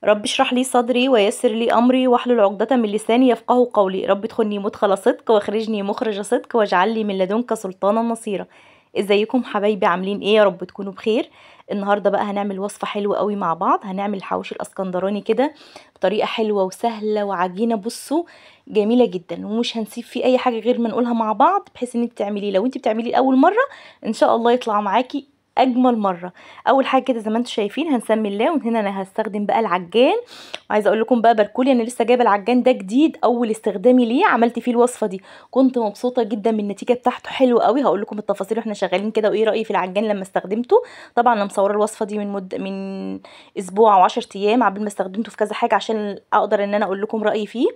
رب اشرح لي صدري ويسر لي أمري واحلل عقدة من لساني يفقه قولي. رب ادخلني مدخل صدق واخرجني مخرج صدق واجعل لي من لدنك سلطانا نصيرا. ازيكم حبايبي؟ عاملين ايه؟ يا رب تكونوا بخير. النهارده بقى هنعمل وصفة حلوة قوي مع بعض. هنعمل الحواوشي الاسكندراني كده بطريقة حلوة وسهلة وعجينة، بصوا جميلة جدا، ومش هنسيب فيه اي حاجة غير ما نقولها مع بعض، بحيث ان انت تعمليه لو انت بتعمليه لاول مرة ان شاء الله يطلع معاكي اجمل مرة. اول حاجة كده زي ما انتم شايفين هنسمي الله، وهنا انا هستخدم بقى العجان. وعايزه اقول لكم بقى باركولي، انا لسه جايبه العجان ده جديد، اول استخدامي ليه عملت فيه الوصفه دي. كنت مبسوطه جدا من النتيجه بتاعته، حلو قوي. هقول لكم التفاصيل واحنا شغالين كده وايه رايي في العجان لما استخدمته. طبعا انا مصوره الوصفه دي من اسبوع او 10 ايام، قبل ما استخدمته في كذا حاجه عشان اقدر ان انا اقول لكم رايي فيه.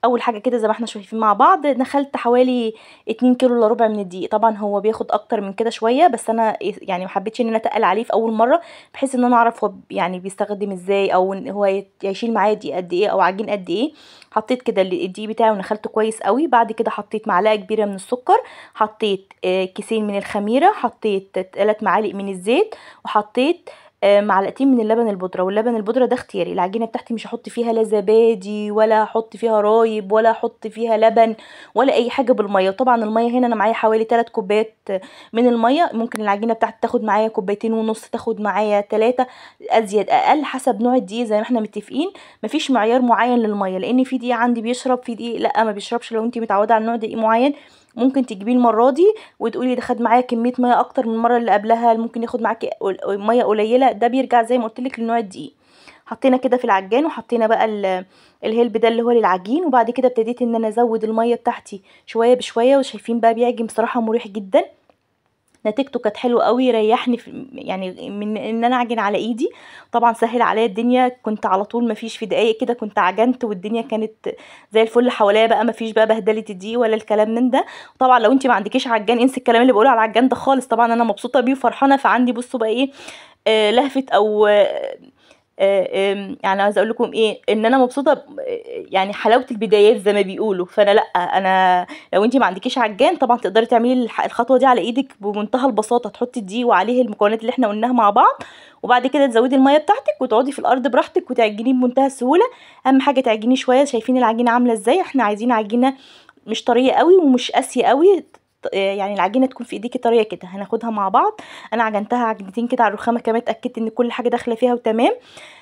اول حاجه كده زي ما احنا شايفين مع بعض، دخلت حوالي 2 كيلو الا ربع من الدقيق. طبعا هو بياخد اكتر من كده شويه، بس انا يعني ما حبيتش ان انا اتقل عليه في اول مره، بحيث ان انا اعرف هو يعني بيستخدم ازاي، او ان هو يشيل معايا دقيق قد ايه او عجين قد ايه. حطيت كده الدقيق بتاعي ونخلته كويس قوي. بعد كده حطيت معلقه كبيره من السكر، حطيت كيسين من الخميره، حطيت 3 معالق من الزيت، وحطيت معلقتين من اللبن البودره. واللبن البودره ده اختياري. العجينه بتاعتي مش هحط فيها لا زبادي ولا احط فيها رايب ولا احط فيها لبن ولا اي حاجه بالميه. وطبعا الميه هنا انا معايا حوالي 3 كوبايات من الميه. ممكن العجينه بتاعتي تاخد معايا كوبايتين ونص، تاخد معايا 3، ازيد اقل حسب نوع الدقيق زي ما احنا متفقين. مفيش معيار معين للميه، لان في دقيق عندي بيشرب، في دقيق لا ما بيشربش. لو انت متعوده على نوع دقيق معين ممكن تجيبيه المره دي وتقولي ده خد معايا كميه ميه اكتر من المره اللي قبلها، ممكن ياخد معاكي ميه قليله. ده بيرجع زي ما قلت لك لنوع الدقيق. حطينا كده في العجان، وحطينا بقى الهلب ده اللي هو للعجين. وبعد كده ابتديت ان انا ازود الميه بتاعتي شويه بشويه، وشايفين بقى بيعجن بصراحه مريح جدا. نتيجته كانت حلوه قوي، ريحني في يعني من ان انا اعجن على ايدي. طبعا سهل عليا الدنيا، كنت على طول مفيش في دقايق كده كنت عجنت، والدنيا كانت زي الفل حواليا بقى، مفيش بقى بهدله الدقيق ولا الكلام من ده. طبعا لو انت ما عندكيش عجان انسي الكلام اللي بقوله على العجان ده خالص. طبعا انا مبسوطه بيه وفرحانه، فعندي بصوا بقى ايه، لهفه او يعني عايزه اقول لكم ايه، ان انا مبسوطه يعني حلاوه البدايات زي ما بيقولوا. فانا لا، انا لو انت ما عندكيش عجان طبعا تقدري تعملي الخطوه دي على ايدك بمنتهى البساطه. تحطي الدقيق وعليه المكونات اللي احنا قلناها مع بعض، وبعد كده تزودي الميه بتاعتك وتقعدي في الارض براحتك وتعجنيه بمنتهى السهوله. اهم حاجه تعجنيه شويه. شايفين العجينه عامله ازاي؟ احنا عايزين عجينه مش طريه قوي ومش قاسيه قوي، يعني العجينه تكون في ايديكي طريه كده. هناخدها مع بعض. انا عجنتها عجنتين كده على الرخامه، كمان اتاكدت ان كل حاجه داخله فيها وتمام.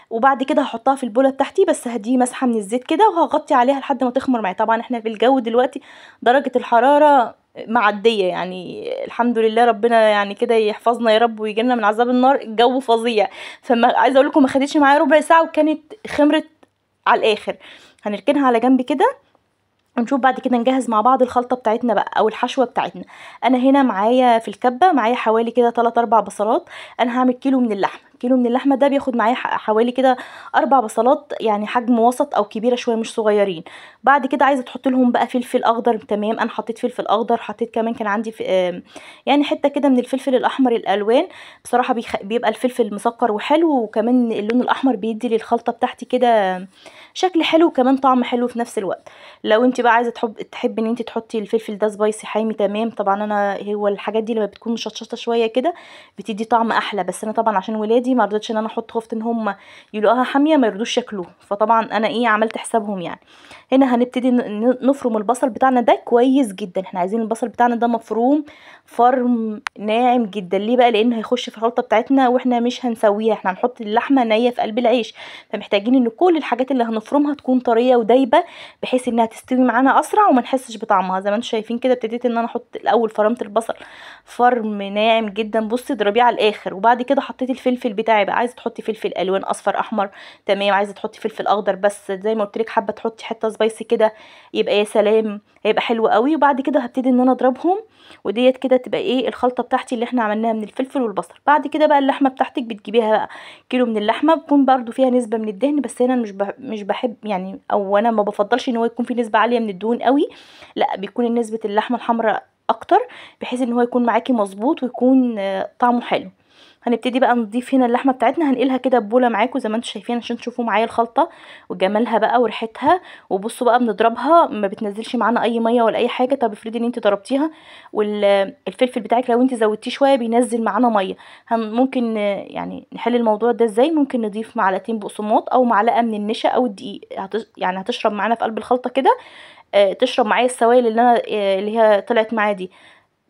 وبعد كده هحطها في البوله بتاعتي، بس هديه مسحه من الزيت كده وهغطي عليها لحد ما تخمر معايا. طبعا احنا في الجو دلوقتي درجه الحراره معديه، يعني الحمد لله، ربنا يعني كده يحفظنا يا رب ويجينا من عذاب النار، الجو فظيع. فما عايزه اقول لكم ما خدتش معايا ربع ساعه وكانت خمرت على الاخر. هنركنها على جنب كده ونشوف بعد كده نجهز مع بعض الخلطه بتاعتنا بقى او الحشوه بتاعتنا. انا هنا معايا في الكبه معايا حوالي كده 3 4 بصلات. انا هعمل كيلو من اللحمه. كيلو من اللحمه ده بياخد معايا حوالي كده 4 بصلات، يعني حجم وسط او كبيره شويه مش صغيرين. بعد كده عايزه تحط لهم بقى فلفل اخضر، تمام. انا حطيت فلفل اخضر، حطيت كمان كان عندي في يعني حته كده من الفلفل الاحمر الالوان. بصراحه بيبقى الفلفل مسكر وحلو، وكمان اللون الاحمر بيدي للخلطه بتاعتي كده شكل حلو وكمان طعم حلو في نفس الوقت. لو انت بقى عايزه تحب ان انت تحطي الفلفل ده سبايسي حامي، تمام. طبعا انا هو الحاجات دي لما بتكون مشطشطه شويه كده بتدي طعم احلى، بس انا طبعا عشان ولادي ما رضيتش ان انا احط، خفت ان هم يلقوها حاميه ما يرضوش ياكلوها، فطبعا انا ايه عملت حسابهم يعني. هنا هنبتدي نفرم البصل بتاعنا ده كويس جدا. احنا عايزين البصل بتاعنا ده مفروم فرم ناعم جدا. ليه بقى؟ لان هيخش في الخلطه بتاعتنا واحنا مش هنسويها، احنا هنحط اللحمه نيه في قلب العيش. فمحتاجين ان كل الحاجات اللي هنفرمها تكون طريه ودايبه، بحيث انها تستوي معانا اسرع وما نحسش بطعمها. زي ما انتم شايفين كده ابتديت ان انا احط الاول فرمت البصل فرم ناعم جدا، بصي اضربيه على الاخر. وبعد كده حطيت الفلفل بتاعي بقى. عايزه تحطي فلفل الوان اصفر احمر تمام، عايزه تحطي فلفل اخضر، بس زي ما قلت لك حابه تحطي حته سبايسي كده يبقى يا سلام، هيبقى حلو قوي. وبعد كده هبتدي ان انا اضربهم، وديت كده تبقى ايه الخلطه بتاعتي اللي احنا عملناها من الفلفل والبصل. بعد كده بقى اللحمه بتاعتك بتجيبيها بقى كيلو من اللحمه، بتكون برده فيها نسبه من الدهن، بس هنا مش بحب يعني، او انا ما بفضلش ان هو يكون في نسبه عاليه من الدهون قوي، لا بيكون نسبه اللحمه الحمراء اكتر، بحيث ان هو يكون معاكي مظبوط ويكون طعمه حلو. هنبتدي بقى نضيف هنا اللحمه بتاعتنا، هنقلها كده ببوله معاكم زي ما انتم شايفين عشان تشوفوا معايا الخلطه وجمالها بقى وريحتها. وبصوا بقى بنضربها ما بتنزلش معانا اي ميه ولا اي حاجه. طب افرضي ان انت ضربتيها والفلفل بتاعك لو انت زودتيه شويه بينزل معانا ميه، ممكن يعني نحل الموضوع ده ازاي؟ ممكن نضيف معلقتين بقسماط او معلقه من النشا او الدقيق، يعني هتشرب معانا في قلب الخلطه كده. تشرب معايا السوائل اللي انا اللي هي طلعت معايا دي،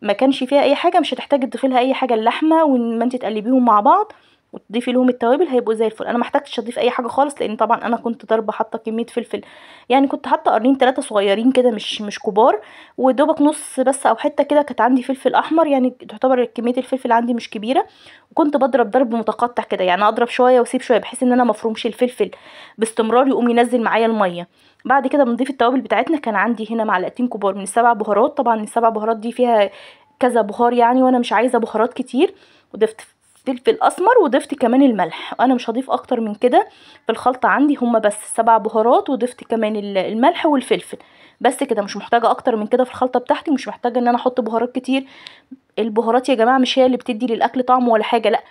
ما كانش فيها اي حاجه، مش هتحتاجي تضيفي لها اي حاجه. اللحمه وما انت تقلبيهم مع بعض وتضيفي لهم التوابل هيبقوا زي الفل. انا ما احتاجتش اضيف اي حاجه خالص لان طبعا انا كنت ضاربه حاطه كميه فلفل، يعني كنت حاطه قرنين 3 صغيرين كده مش كبار، ودوبك نص بس او حته كده كانت عندي فلفل احمر، يعني تعتبر كميه الفلفل عندي مش كبيره. وكنت بضرب ضرب متقطع كده، يعني اضرب شويه واسيب شويه بحيث ان انا مفرومش الفلفل باستمرار يقوم ينزل معايا الميه. بعد كده بنضيف التوابل بتاعتنا. كان عندي هنا معلقتين كبار من السبع بهارات، طبعا السبع بهارات دي فيها كذا بهار يعني، وانا مش عايزه بهارات كتير. وضفت فلفل اسمر وضفت كمان الملح، انا مش هضيف اكتر من كده في الخلطه. عندي هما بس 7 بهارات وضفت كمان الملح والفلفل بس كده، مش محتاجه اكتر من كده في الخلطه بتاعتي، مش محتاجه ان انا احط بهارات كتير. البهارات يا جماعه مش هي اللي بتدي للاكل طعم ولا حاجه، لا،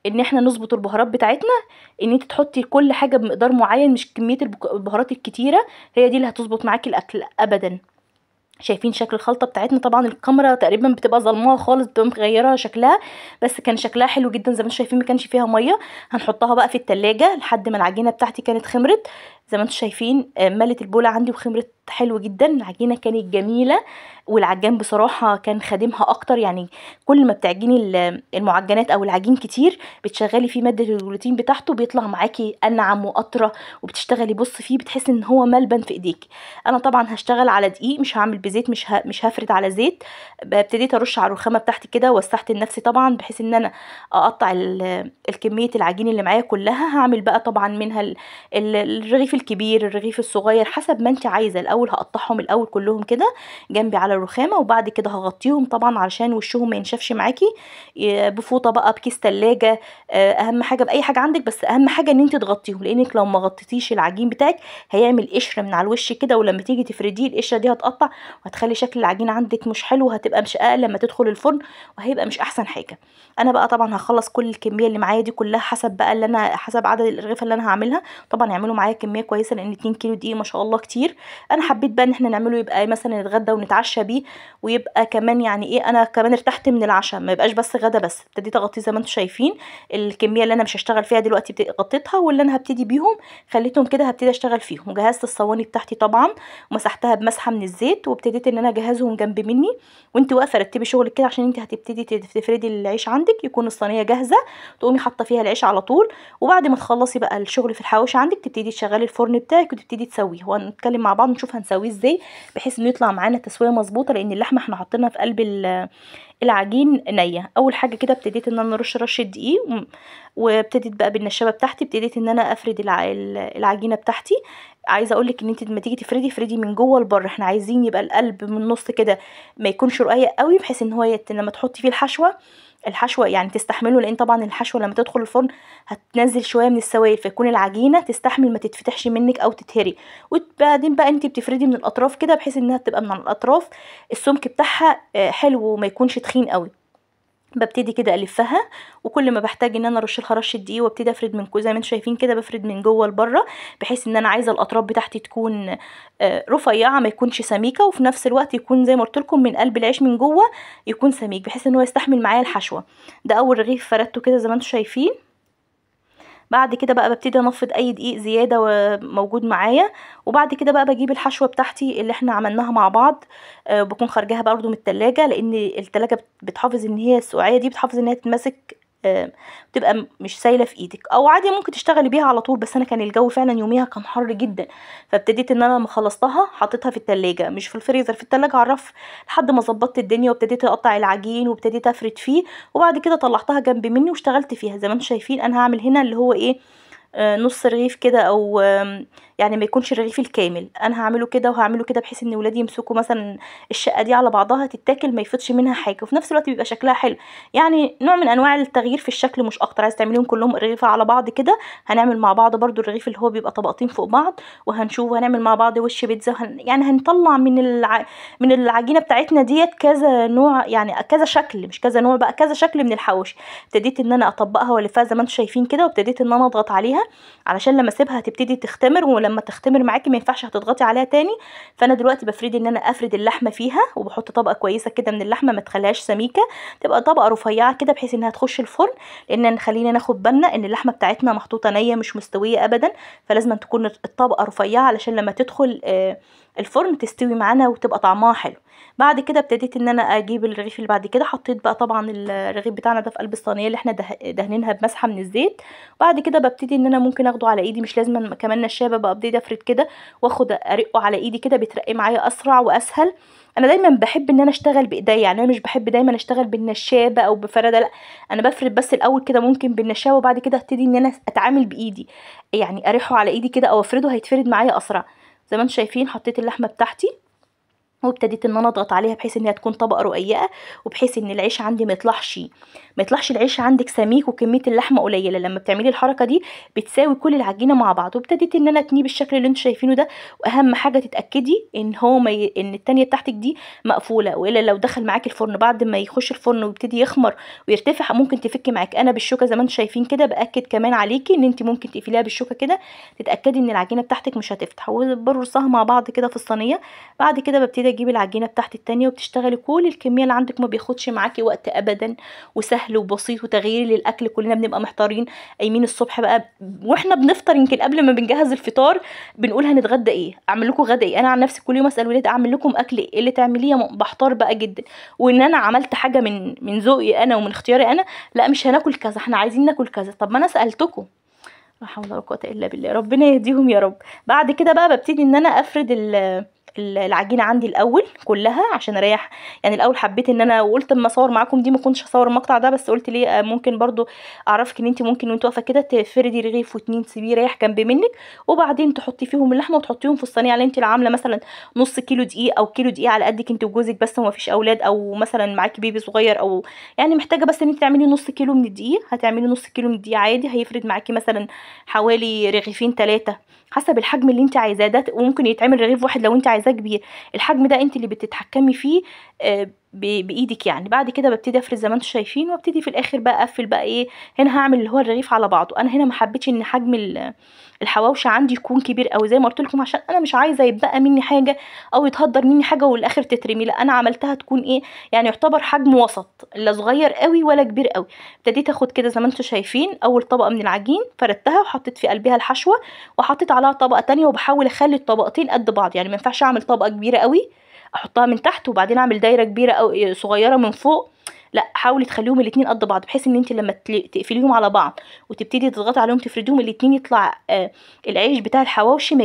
ان احنا نظبط البهارات بتاعتنا، ان انت تحطي كل حاجه بمقدار معين، مش كميه البهارات الكتيره هي دي اللي هتظبط معاكي الاكل ابدا. شايفين شكل الخلطه بتاعتنا؟ طبعا الكاميرا تقريبا بتبقى ظلماها خالص، بتبقى مغيره شكلها، بس كان شكلها حلو جدا زي ما انتم شايفين، ما كانش فيها ميه. هنحطها بقى في التلاجة لحد ما العجينه بتاعتي كانت خمرت زي ما انتم شايفين. ملت البوله عندي وخمرت حلو جدا، العجينه كانت جميله، والعجان بصراحه كان خادمها اكتر. يعني كل ما بتعجني المعجنات او العجين كتير بتشغلي فيه ماده الجلوتين بتاعته بيطلع معاكي انعم واطرى، وبتشتغلي بص فيه بتحسي ان هو ملبن في ايديكي. انا طبعا هشتغل على دقيق، مش هعمل بزيت، مش هفرد على زيت. ابتديت ارش على الرخامه بتاعتي كده، وسعت لنفسي طبعا بحيث ان انا اقطع الكميه العجين اللي معايا كلها. هعمل بقى طبعا منها الرغيف الكبير الرغيف الصغير حسب ما انت عايزه. الاول هقطعهم الاول كلهم كده جنبي على الرخامه، وبعد كده هغطيهم طبعا علشان وشهم ما ينشفش معاكي، بفوطه بقى، بكيس تلاجة، اهم حاجه باي حاجه عندك، بس اهم حاجه ان انت تغطيهم، لانك لو ما غطيتيش العجين بتاعك هيعمل قشره من على الوش كده، ولما تيجي تفرديه القشره دي هتقطع وهتخلي شكل العجينه عندك مش حلو، وهتبقى مش لما تدخل الفرن وهيبقى مش احسن حاجه. انا بقى طبعا هخلص كل الكميه اللي معايا دي كلها حسب بقى اللي انا حسب عدد الرغيفه اللي انا هعملها. طبعا يعملوا معايا كميه كويسه لان 2 كيلو دقيق ما شاء الله كتير. انا حبيت بقى ان احنا نعمله يبقى مثلا نتغدى ونتعشى بيه، ويبقى كمان يعني ايه، انا كمان ارتحت من العشاء، ما يبقاش بس غدا بس. ابتديت اغطيه زي ما انتم شايفين. الكميه اللي انا مش هشتغل فيها دلوقتي غطيتها، واللي انا هبتدي بيهم خليتهم كده هبتدي اشتغل فيهم. وجهزت الصواني بتاعتي طبعا ومسحتها بمسحه من الزيت، وابتديت ان انا اجهزهم جنب مني. وانت واقفه رتبي شغلك كده عشان انت هتبتدي تفردي العيش عندك، يكون الصينيه جاهزه تقومي حاطه فيها العيش على طول. وبعد ما تخلصي بقى الشغل في الحواوشي عندك تبتدي تشغلي الفرن بتاعك وتبتدي تسويه، وهنتكلم مع بعض نشوف هنسويه ازاي بحيث انه يطلع معانا تسويه مظبوطه، لان اللحمه احنا حاطينها في قلب العجين نيه. اول حاجه كده ابتديت ان انا ارش رشه دقيق، وابتديت بقى بالنشابه بتاعتي ابتديت ان انا افرد العجينه بتاعتي. عايزه اقولك ان انت لما تيجي تفردي من جوه لبره، احنا عايزين يبقى القلب من النص كده ما يكونش رقيق قوي، بحيث ان هو لما تحطي فيه الحشوه يعني تستحمله، لان طبعا الحشوه لما تدخل الفرن هتنزل شويه من السوائل، فيكون العجينه تستحمل ما تتفتحش منك او تتهري. وبعدين بقى انت بتفردي من الاطراف كده بحيث انها تبقى من الاطراف السمك بتاعها حلو وما يكونش تخين قوي. ببتدي كده الفها، وكل ما بحتاج ان انا ارش لها رشه دقيق وابتدي افرد من زي ما انتم شايفين كده، بفرد من جوه لبره بحيث ان انا عايزه الاطراف بتاعتي تكون رفيعه ما يكونش سميكه، وفي نفس الوقت يكون زي ما قلت لكم من قلب العيش من جوه يكون سميك بحيث ان هو يستحمل معايا الحشوه. ده اول رغيف فردته كده زي ما انتم شايفين. بعد كده بقى ببتدي انفض اي دقيق زياده موجود معايا، وبعد كده بقى بجيب الحشوه بتاعتي اللي احنا عملناها مع بعض. بكون خارجاها برضو من التلاجة، لان التلاجة بتحافظ ان هي السقعيه دي بتحافظ ان هي تتمسك، بتبقى مش سايله في ايدك، او عادي ممكن تشتغلي بيها على طول. بس انا كان الجو فعلا يوميها كان حر جدا، فابتديت ان انا لما خلصتها حطيتها في التلاجة، مش في الفريزر، في التلاجة على الرف لحد ما ظبطت الدنيا، وابتديت اقطع العجين وابتديت افرد فيه. وبعد كده طلعتها جنب مني واشتغلت فيها زي ما انتم شايفين. انا هعمل هنا اللي هو ايه، نص رغيف كده او يعني ما يكونش الرغيف الكامل. انا هعمله كده وهعمله كده بحيث ان ولادي يمسكوا مثلا الشقه دي على بعضها تتاكل ما يفوتش منها حاجه، وفي نفس الوقت بيبقى شكلها حلو. يعني نوع من انواع التغيير في الشكل مش اكتر. عايز تعمليهم كلهم رغيفه على بعض كده، هنعمل مع بعض برضو الرغيف اللي هو بيبقى طبقتين فوق بعض، وهنشوف هنعمل مع بعض وش بيتزا. يعني هنطلع من العجينه بتاعتنا ديت كذا نوع، يعني كذا شكل، مش كذا نوع بقى، كذا شكل من الحواوشي. ابتديت ان انا اطبقها والفها زي ما انتم شايفين كده، وابتديت ان انا اضغط عليها علشان لما اسيبها تبتدي تختمر، ولما تختمر معاكي ما ينفعش هتضغطي عليها تاني. فانا دلوقتي بفرد ان انا افرد اللحمه فيها، وبحط طبقه كويسه كده من اللحمه، ما تخليهاش سميكه، تبقى طبقه رفيعه كده بحيث انها تخش الفرن. لان خلينا ناخد بالنا ان اللحمه بتاعتنا محطوطه نيه مش مستويه ابدا، فلازم تكون الطبقه رفيعه علشان لما تدخل الفرن تستوي معانا وتبقى طعمها حلو. بعد كده ابتديت ان انا اجيب الرغيف اللي بعد كده، حطيت بقى طبعا الرغيف بتاعنا ده في قلب الصينيه اللي احنا دهنينها بمسحه من الزيت. بعد كده ببتدي ان انا ممكن اخده على ايدي، مش لازم كمان نشابه، بقى ابتدي افرد كده واخد ارقه على ايدي كده، بترقي معايا اسرع واسهل. انا دايما بحب ان انا اشتغل بايديا، يعني انا مش بحب دايما اشتغل بالنشابه او بفرده، لا انا بفرد بس الاول كده ممكن بالنشابه، وبعد كده ابتدي ان انا اتعامل بايدي، يعني اريحه على ايدي كده او افرده هيتفرد معايا اسرع. زي ما انتم شايفين حطيت اللحمه بتاعتي، وابتديت ان انا اضغط عليها بحيث انها تكون طبقه رقيقه، وبحيث ان العيش عندي ما يطلعش العيش عندك سميك وكميه اللحمه قليله. لما بتعملي الحركه دي بتساوي كل العجينه مع بعض. وابتديت ان انا اتنيه بالشكل اللي انتوا شايفينه ده. واهم حاجه تتاكدي ان هو ان التانيه بتاعتك دي مقفوله، والا لو دخل معاكي الفرن بعد ما يخش الفرن ويبتدي يخمر ويرتفع ممكن تفكي معاك. انا بالشوكه زي ما انتوا شايفين كده باكد كمان عليكي ان انت ممكن تقفليها بالشوكه كده، تتاكدي ان العجينه بتاعتك مش هتفتح، وبرصها مع بعض كده في الصينيه. بعد كده ببتدي اجيب العجينه بتاعتي التانية وبتشتغلي كل الكميه اللي عندك، ما بياخدش معاكي وقت ابدا، وسهل وبسيط وتغيير للاكل. كلنا بنبقى محتارين قايمين الصبح بقى واحنا بنفطر، يمكن قبل ما بنجهز الفطار بنقول هنتغدى ايه، اعمل لكم غدا ايه. انا عن نفسي كل يوم اسال ولادي اعمل لكم اكل ايه اللي تعمليه، بحتار بقى جدا. وان انا عملت حاجه من ذوقي انا ومن اختياري انا، لا مش هناكل كذا، احنا عايزين ناكل كذا. طب ما انا سالتكم. لا حول ولا قوه الا بالله، ربنا يهديهم يا رب. بعد كده بقى ببتدي ان انا افرد العجينه عندي الاول كلها عشان اريح. يعني الاول حبيت ان انا وقلت اما اصور معاكم دي ما كنتش هصور المقطع ده، بس قلت ليه ممكن برضو اعرفك ان انت ممكن وانت واقفه كده تفردي رغيف واتنين تسيبيه يريح جنب منك، وبعدين تحطي فيهم اللحمه وتحطيهم في الصينيه. على انت اللي عامله مثلا نص كيلو دقيق او كيلو دقيق على قدك انت وجوزك بس وما فيش اولاد، او مثلا معاكي بيبي صغير، او يعني محتاجه بس ان انت تعملي نص كيلو من الدقيق، هتعملي نص كيلو من الدقيق عادي، هيفرد معاكي مثلا حوالي رغيفين 3 حسب الحجم اللي انت عايزاه ده. وممكن يتعمل رغيف واحد لو انت عايزاه كبير. الحجم ده انت اللي بتتحكمي فيه بايدك يعني. بعد كده ببتدي افرد زي ما انتم شايفين، وابتدي في الاخر بقى اقفل بقى ايه. هنا هعمل اللي هو الرغيف على بعضه. انا هنا ما حبيتش ان حجم الحواوشي عندي يكون كبير قوي زي ما قلت لكم، عشان انا مش عايزه يتبقى مني حاجه او يتهدر مني حاجه والاخر تترمي. لا انا عملتها تكون ايه، يعني يعتبر حجم وسط، لا صغير قوي ولا كبير قوي. ابتديت اخد كده زي ما انتم شايفين اول طبقه من العجين فردتها وحطيت في قلبها الحشوه، وحطيت عليها طبقه تانية، وبحاول اخلي الطبقتين قد بعض. يعني ما ينفعش اعمل طبقه كبيره قوي احطها من تحت وبعدين اعمل دايره كبيره او صغيره من فوق، لا حاولي تخليهم الاتنين قد بعض، بحيث ان انت لما تقفليهم على بعض وتبتدي تضغطي عليهم تفرديهم الاتنين يطلع العيش بتاع الحواوشي ما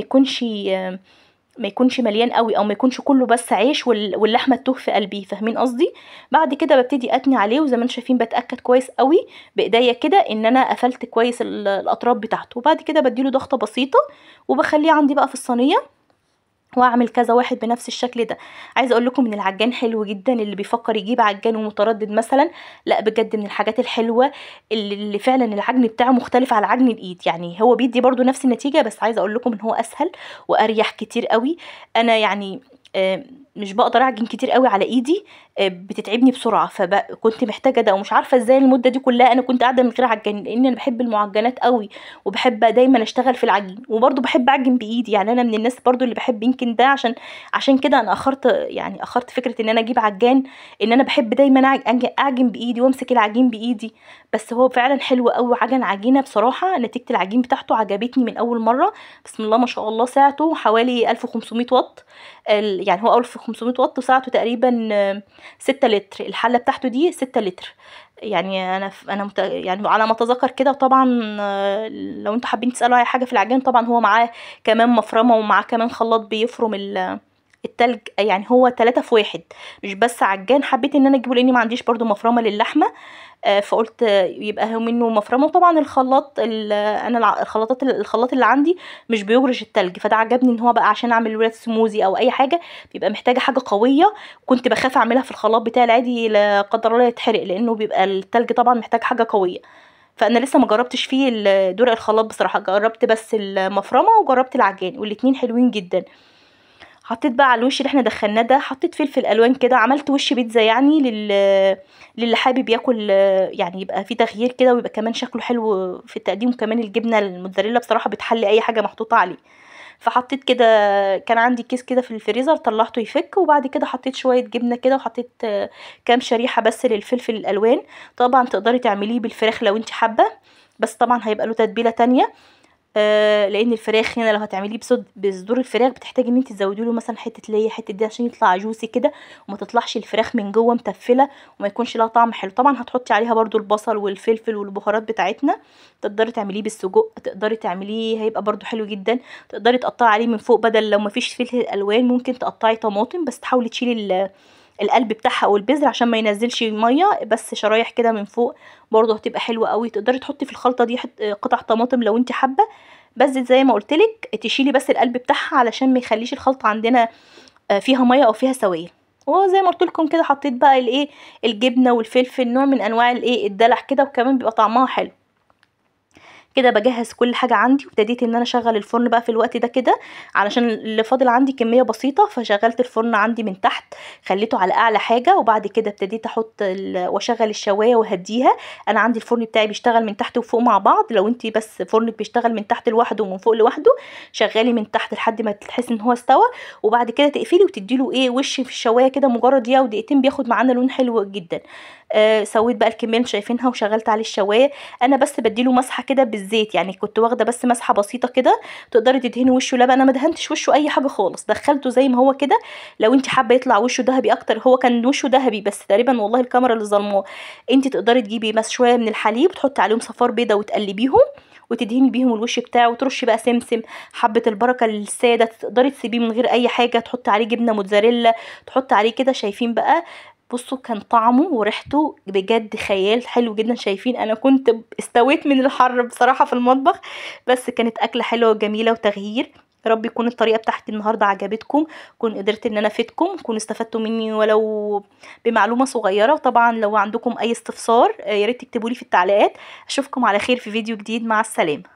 يكونش مليان قوي، او ما يكونش كله بس عيش واللحمه تتوه في قلبي، فاهمين قصدي. بعد كده ببتدي اتني عليه، وزي ما انتم شايفين بتاكد كويس قوي بايديا كده ان انا قفلت كويس الاطراف بتاعته. وبعد كده بديله ضغطه بسيطه وبخليه عندي بقى في الصينيه، واعمل كذا واحد بنفس الشكل ده. عايزه اقول لكم ان العجان حلو جدا، اللي بيفكر يجيب عجان ومتردد مثلا، لا بجد من الحاجات الحلوه اللي فعلا العجن بتاعه مختلف على عجن الايد. يعني هو بيدي برضو نفس النتيجه، بس عايزه اقول لكم ان هو اسهل واريح كتير قوي. انا يعني مش بقدر اعجن كتير قوي على ايدي، بتتعبني بسرعه، فكنت محتاجه ده، ومش عارفه ازاي المده دي كلها انا كنت قاعده من غير عجان، لان انا بحب المعجنات قوي وبحب دايما اشتغل في العجين، وبرضه بحب اعجن بايدي. يعني انا من الناس برضه اللي بحب، يمكن ده عشان كده انا اخرت فكره ان انا اجيب عجان، ان انا بحب دايما اعجن بايدي وامسك العجين بايدي. بس هو فعلا حلو قوي، عجينه بصراحه. نتيجه العجين بتاعته عجبتني من اول مره، بسم الله ما شاء الله. ساعته حوالي 1500 واط، يعني هو 1500 واط وساعته تقريبا 6 لتر. الحله بتاعته دي 6 لتر. يعني يعني على ما اتذكر كده. طبعا لو انتوا حابين تسالوا اي حاجه في العجين، طبعا هو معاه كمان مفرمه ومعاه كمان خلاط بيفرم التلج يعني هو 3 في 1 مش بس عجان. حبيت ان انا اجيبه لاني ما عنديش برضو مفرمه للحمه، فقلت يبقى هو منه مفرمه. وطبعا انا الخلاط اللي عندي مش بيجرش التلج، فده عجبني ان هو بقى عشان اعمل الولاد سموزي او اي حاجه بيبقى محتاجه حاجه قويه. كنت بخاف اعملها في الخلاط بتاعي العادي لا قدر الله يتحرق، لانه بيبقى التلج طبعا محتاج حاجه قويه. فانا لسه ما جربتش فيه دورق الخلاط بصراحه، جربت بس المفرمه وجربت العجان والاتنين حلوين جدا. حطيت بقى على الوش اللي احنا دخلناه ده، حطيت فلفل الوان كده، عملت وش بيتزا يعني للي حابب ياكل يعني يبقى فيه تغيير كده ويبقى كمان شكله حلو في التقديم. وكمان الجبنه الموتزاريلا بصراحه بتحلي اي حاجه محطوطه عليه. فحطيت كده، كان عندي كيس كده في الفريزر طلعته يفك، وبعد كده حطيت شويه جبنه كده، وحطيت كام شريحه بس للفلفل الالوان. طبعا تقدري تعمليه بالفراخ لو انت حابه، بس طبعا هيبقى له تتبيله تانية. لان الفراخ هنا لو هتعمليه بصدور الفراخ بتحتاجي ان انت تزودي له مثلا حته ليا حته دي عشان يطلع جوسي كده، وما تطلعش الفراخ من جوه متفله وما يكونش لها طعم حلو. طبعا هتحطي عليها برضو البصل والفلفل والبهارات بتاعتنا. تقدري تعمليه بالسجق، تقدري تعمليه هيبقى برضو حلو جدا. تقدري تقطعي عليه من فوق، بدل لو ما فيش فلفل الوان ممكن تقطعي طماطم، بس تحاولي تشيلي القلب بتاعها او البذر عشان ما ينزلش ميه، بس شرايح كده من فوق برضو هتبقى حلوه قوي. تقدري تحطي في الخلطه دي قطع طماطم لو انت حابه، بس زي ما قلتلك تشيلي بس القلب بتاعها علشان ما يخليش الخلطه عندنا فيها ميه او فيها سوائل. وزي ما قلت لكم كده حطيت بقى الجبنه والفلفل، نوع من انواع الدلع كده، وكمان بيبقى طعمها حلو. كده بجهز كل حاجه عندي، وابتديت ان انا اشغل الفرن بقى في الوقت ده كده، علشان اللي فاضل عندي كميه بسيطه. فشغلت الفرن عندي من تحت، خليته على اعلى حاجه، وبعد كده ابتديت احط واشغل الشوايه وهديها. انا عندي الفرن بتاعي بيشتغل من تحت وفوق مع بعض. لو انتي بس فرنك بيشتغل من تحت لوحده ومن فوق لوحده، شغلي من تحت لحد ما تحسي ان هو استوى، وبعد كده تقفلي وتديله وش في الشوايه كده مجرد دقيقه ودقيقتين، بياخد معانا لون حلو جدا. سويت بقى الكميه اللي شايفينها وشغلت عليه الشوايه. انا بس بديله مسحه كده بالزيت، يعني كنت واخده بس مسحه بسيطه كده. تقدري تدهني وشه لبن، انا ما دهنتش وشه اي حاجه خالص، دخلته زي ما هو كده. لو انت حابه يطلع وشه ذهبي اكتر، هو كان وشه ذهبي بس تقريبا والله الكاميرا اللي ظلماه. انت تقدري تجيبي بس شويه من الحليب وتحطي عليهم صفار بيضه وتقلبيهم وتدهني بيهم الوش بتاعه، وترشي بقى سمسم، حبه البركه الساده. تقدري تسيبيه من غير اي حاجه، تحطي عليه جبنه موتزاريلا، تحطي عليه كده. شايفين بقى؟ بصوا كان طعمه وريحته بجد خيال حلو جدا. شايفين انا كنت استويت من الحر بصراحة في المطبخ، بس كانت اكلة حلوة وجميلة وتغيير. يا رب يكون الطريقة بتاعتي النهاردة عجبتكم، كون قدرت ان انا افيدكم، كون استفدتوا مني ولو بمعلومة صغيرة. وطبعا لو عندكم اي استفسار يا ريت تكتبوا لي في التعليقات. اشوفكم على خير في فيديو جديد، مع السلامة.